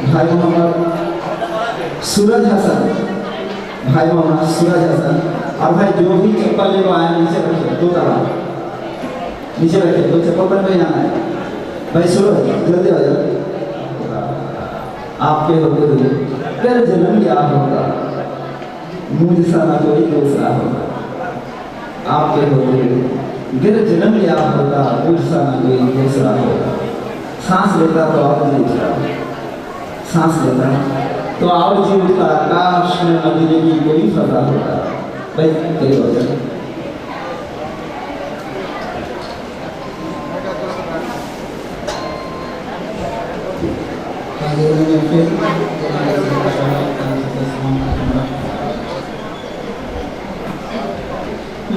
भाई मोहम्मद सूरज हसन, भाई मोहम्मद सूरज हसन। और भाई जो भी चप्पल ले आए नीचे रखे, 2 ताला नीचे रखे, तो चप्पल पर नहीं जाना है। भाई सूरज जल्दी आ जाओ। आपके होते हुए कर जन्म क्या होगा, मुझसा ना कोई दूसरा होगा। आपके होते हुए गिर जन्म क्या होगा, मुझसा ना कोई दूसरा होगा। सांस लेता तो आप नहीं उठता, सांस लेता तो आओ जी उठता, आकाश में मदीने की कोई फजा होता। भाई तेरे वजह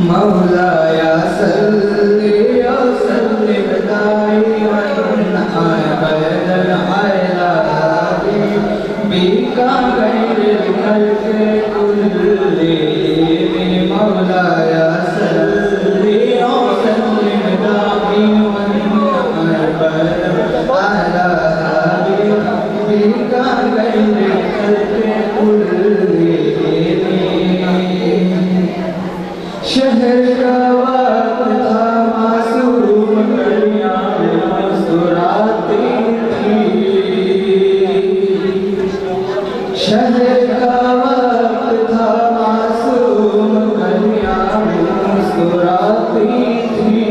मौलाया सल्ली व सल्लिम दाइमन अबदन अला हबीबिका गैरिल खल्क़ि कुल्लिहिम। मौलाया सल्ली व सल्लिम दाइमन अबदन अला हबीबिका गैरिल खल्क़ि कुल्लिहिम। शहर का वक्त था, मासूम गलियां मुस्कुराती थी। शहर का वक्त था, मासूम गलियां मुस्कुराती थी।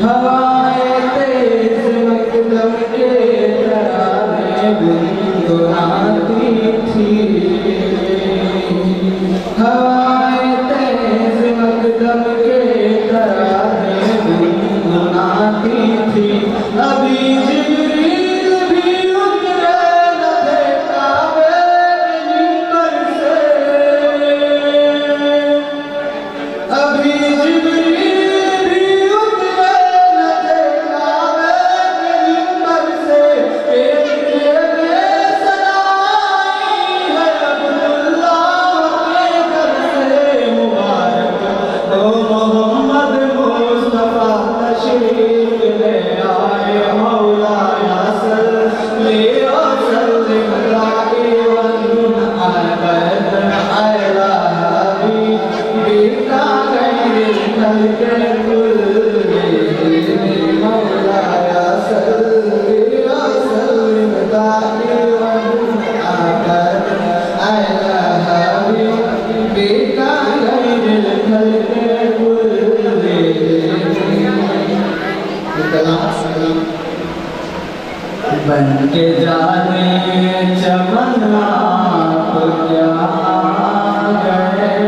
हवाएं तेज मकदम के तराने गुनगुनाती थी। मकदम के तराने गुनगुनाती थी। अभी जिब्रील भी उतरे न थे काबे के मिंबर से। अभी जिब्रील भी उतरे न थे काबे के मिंबर से। एक ने सदाई है अब्दुल्लाह के घर से। मुबारक ओ मोहम्मद मुस्तफा तशरीफ ले आए। मौलाया सल्ली व सल्लिम दाइमन अबदन अला हबीबिका गैरिल खल्क़ि कुल्लिहिम। मौलाया सल्ली व सल्लिम दाइमन अबदन अला हबीबिका गैरिल खल्क़ि बन के जाने चमन आप क्या गए।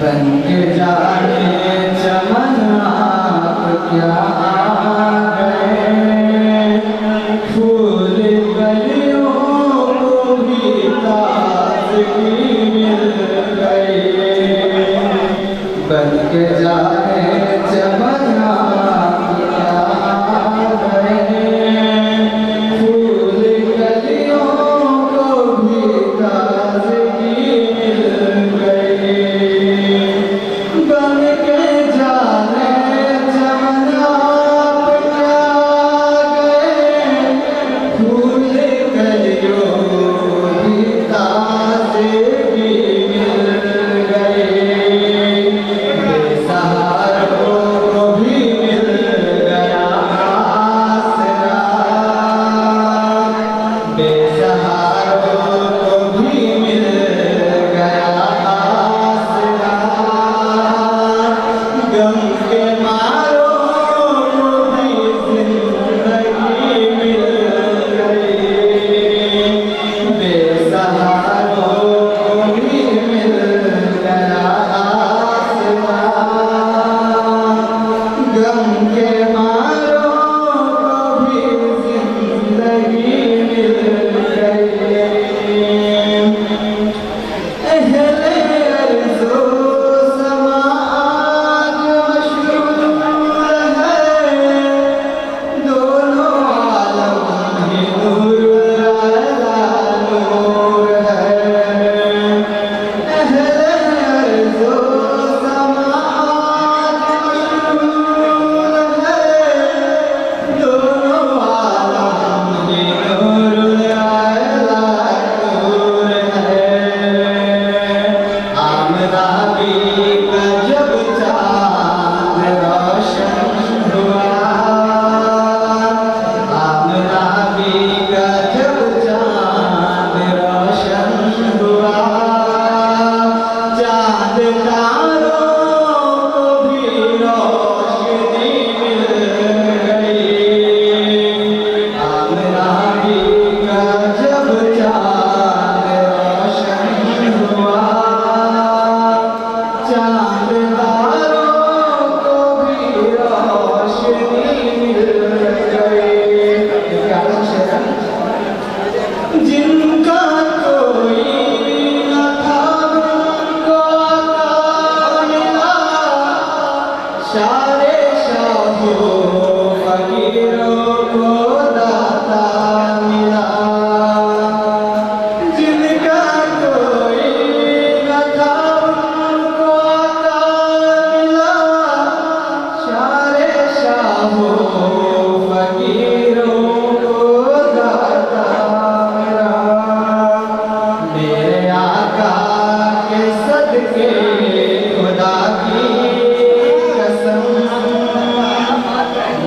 बन के जाने चमन आप क्या गए। फूल गलियों को भी ताज़गी मिल गई। बन के जाने चमन आप क्या गए। फूल गलियों को भी ताज़गी मिल गई। बन के जाने चमन आप क्या गए। फूल गलियों को भी ताज़गी मिल गई। बेसहारा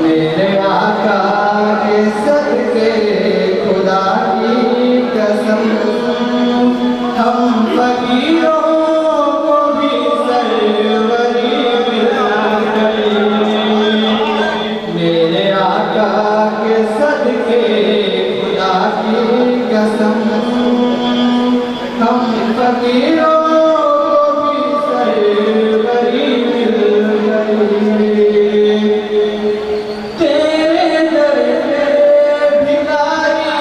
मेरे आका के सदके खुदा की कसम हम फकीरों को भी सरवरी मिल गई। मेरे आका के सदके खुदा की कसम हम फकीरों को भी सरवरी मिल गई। तेरे दर पे भिखारी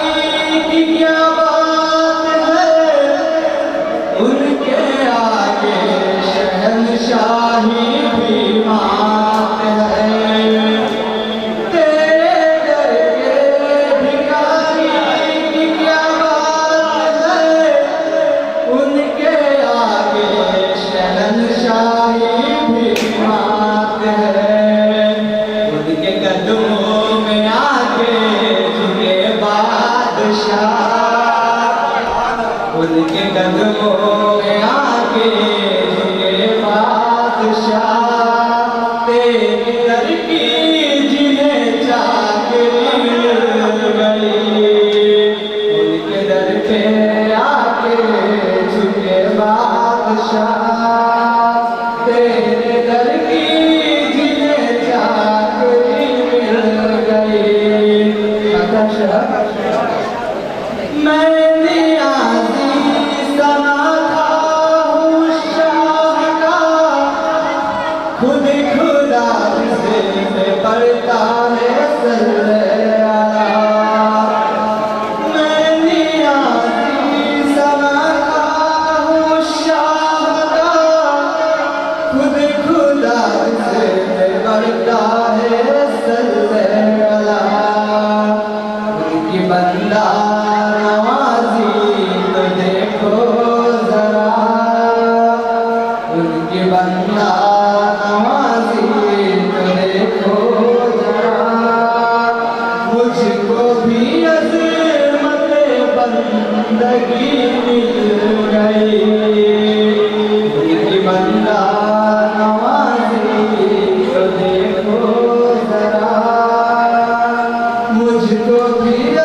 की क्या बात है, उनके आगे शहंशाही भी मात है। तेरे दर पे भिखारी की क्या बात है, उनके आगे शहंशाही भी मात है। उनके कदमों में आके झुके बादशाह, उनके कदमों में आके झुके बादशाह। तेरी दर की जिन्हें चाकरी मिल गई, उनके दर पे आके झुके बादशाह। तेरे दर की जिन्हें चाकरी मिल गई। मैं नियाज़ी सना था हूँ शाह का, खुद खुदा से पढ़ता है सल्लल्लाह। मैं नियाज़ी सना था हूँ शाह का, खुद खुदा से पढ़ता है सल्लल्लाह। उनकी बंदा नवाज़ी तो देखो ज़रा, उनकी बंदा नवाज़ी तो देखो ज़रा। मुझको भी अज़मत बंदगी मिल गई। उनकी बंदा नवाज़ी तो देखो ज़रा। मुझको भी